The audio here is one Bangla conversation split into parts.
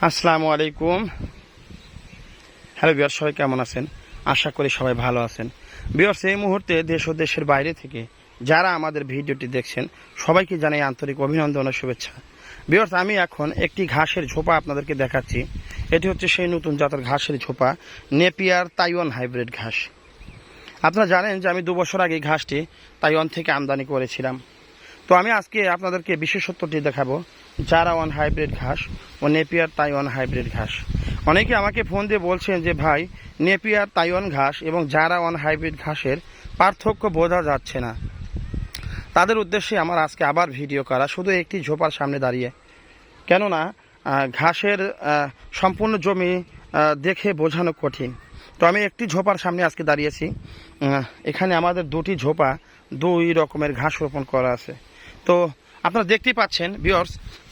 আসসালামু আলাইকুম। হ্যালো ভিউয়ার্স, সবাই কেমন আছেন? আশা করি সবাই ভালো আছেন। ভিউয়ার্স, এই মুহূর্তে দেশ ও দেশের বাইরে থেকে যারা আমাদের ভিডিওটি দেখছেন সবাইকে জানাই আন্তরিক অভিনন্দন ও শুভেচ্ছা। ভিউয়ার্স, আমি এখন একটি ঘাসের ঝোপা আপনাদেরকে দেখাচ্ছি। এটি হচ্ছে সেই নতুন জাতের ঘাসের ঝোপা, নেপিয়ার তাইওয়ান হাইব্রিড ঘাস। আপনারা জানেন যে আমি 2 বছর আগে ঘাসটি তাইওয়ান থেকে আমদানি করেছিলাম। তো আমি আজকে আপনাদেরকে বিশেষত্বটি দেখাবো, জারা ওয়ান হাইব্রিড ঘাস ও নেপিয়ার তাইওয়ান হাইব্রিড ঘাস। অনেকে আমাকে ফোন দিয়ে বলছেন যে ভাই, নেপিয়ার তাইওয়ান ঘাস এবং জারা ওয়ান হাইব্রিড ঘাসের পার্থক্য বোঝা যাচ্ছে না। তাদের উদ্দেশ্যে আমার আজকে আবার ভিডিও করা, শুধু একটি ঝোপার সামনে দাঁড়িয়ে। কেননা ঘাসের সম্পূর্ণ জমি দেখে বোঝানো কঠিন। তো আমি একটি ঝোপার সামনে আজকে দাঁড়িয়েছি। এখানে আমাদের 2টি ঝোপা 2 রকমের ঘাস রোপণ করা আছে। তো আপনারা দেখতেই পাচ্ছেন ভিউয়ার্স,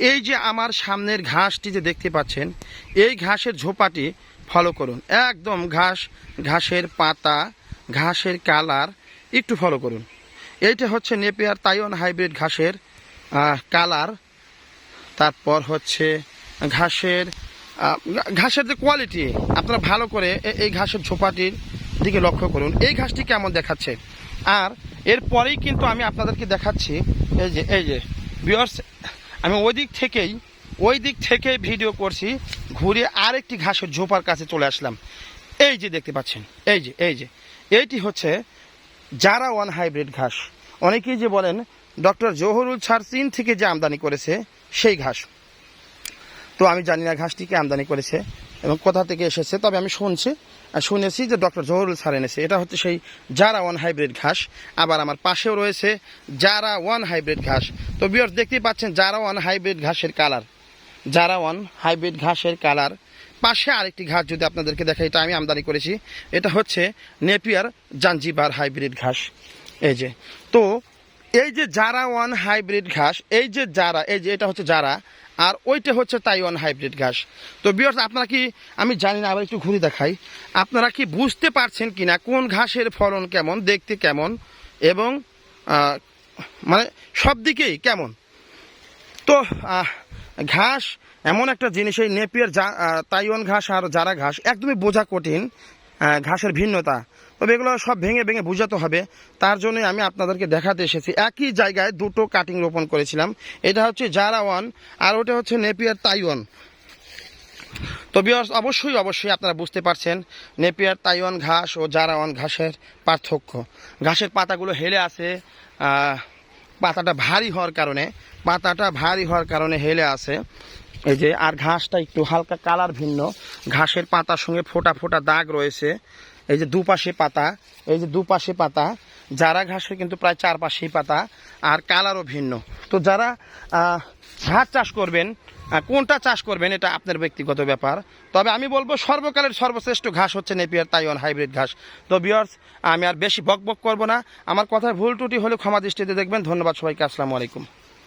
এই যে আমার সামনের ঘাসটি যে দেখতে পাচ্ছেন, এই ঘাসের ঝোপাটি ফলো করুন। একদম ঘাসের পাতা, ঘাসের কালার একটু ফলো করুন। এইটা হচ্ছে নেপিয়ার তাইওয়ান হাইব্রিড ঘাসের কালার। তারপর হচ্ছে ঘাসের যে কোয়ালিটি, আপনারা ভালো করে এই ঘাসের ঝোপাটির দিকে লক্ষ্য করুন। এই ঘাসটি কেমন দেখাচ্ছে। আর এরপরেই কিন্তু আমি আপনাদেরকে দেখাচ্ছি, এই যে ভিউয়ার্স, আমি ওই দিক থেকেই ভিডিও করছি, ঘুরে আরেকটি ঘাসের ঝোপার কাছে চলে আসলাম। এই যে দেখতে পাচ্ছেন, এইটি হচ্ছে জারা ওয়ান হাইব্রিড ঘাস। অনেকেই যে বলেন ডক্টর জহুরুল স্যার চীন থেকে যে আমদানি করেছে সেই ঘাস। তো আমি জানি না ঘাসটিকে আমদানি করেছে এবং কোথা থেকে এসেছে, তবে আমি শুনেছি যে ডক্টর জহুরুল স্যার এনেছে। এটা হচ্ছে সেই জারা ওয়ান হাইব্রিড ঘাস। আবার আমার পাশেও রয়েছে জারা ওয়ান হাইব্রিড ঘাস। তো ভিউয়ার্স, দেখতেই পাচ্ছেন জারা ওয়ান হাইব্রিড ঘাসের কালার, জারা ওয়ান হাইব্রিড ঘাসের কালার। পাশে আরেকটি ঘাস যদি আপনাদেরকে দেখাই, এটা আমি আমদানি করেছি। এটা হচ্ছে নেপিয়ার জাঞ্জিবার হাইব্রিড ঘাস। তো এই যে জারা ওয়ান হাইব্রিড ঘাস, এটা হচ্ছে জারা, আর ওইটা হচ্ছে তাইওয়ান হাইব্রিড ঘাস। তো ভিউয়ার্স, আপনারা কি, আমি জানি না, আবার একটু ঘুরে দেখাই, আপনারা কি বুঝতে পারছেন কিনা কোন ঘাসের ফলন কেমন, দেখতে কেমন এবং মানে সব দিকেই কেমন। তো ঘাস এমন একটা জিনিস, এই নেপিয়ার তাইওয়ান ঘাস আর জারা ঘাস একদমই বোঝা কঠিন ঘাসের ভিন্নতা। তবে এগুলো সব ভেঙে ভেঙে বোঝাতে হবে। তার জন্যই আমি আপনাদেরকে দেখাতে এসেছি। একই জায়গায় 2টো কাটিং রোপণ করেছিলাম। এটা হচ্ছে জারা ওয়ান আর ওটা হচ্ছে নেপিয়ার তাইওয়ান। তো ভিউয়ার্স, অবশ্যই আপনারা বুঝতে পারছেন নেপিয়ার তাইওয়ান ঘাস ও জারা ওয়ান ঘাসের পার্থক্য। ঘাসের পাতাগুলো হেলে আছে, পাতাটা ভারী হওয়ার কারণে হেলে আছে। এই যে, আর ঘাসটা একটু হালকা কালার ভিন্ন। ঘাসের পাতার সঙ্গে ফোটা ফোটা দাগ রয়েছে। এই যে দুপাশে পাতা, যারা ঘাসের কিন্তু প্রায় 4 পাশেই পাতা, আর কালারও ভিন্ন। তো যারা ঘাস চাষ করবেন, কোনটা চাষ করবেন এটা আপনার ব্যক্তিগত ব্যাপার। তবে আমি বলবো সর্বকালের সর্বশ্রেষ্ঠ ঘাস হচ্ছে নেপিয়ার তাইওয়ান হাইব্রিড ঘাস। তো ভিউয়ার্স, আমি আর বেশি বকবক করব না। আমার কথায় ভুল ত্রুটি হলে ক্ষমা দৃষ্টিতে দেখবেন। ধন্যবাদ সবাইকে। আসসালামু আলাইকুম।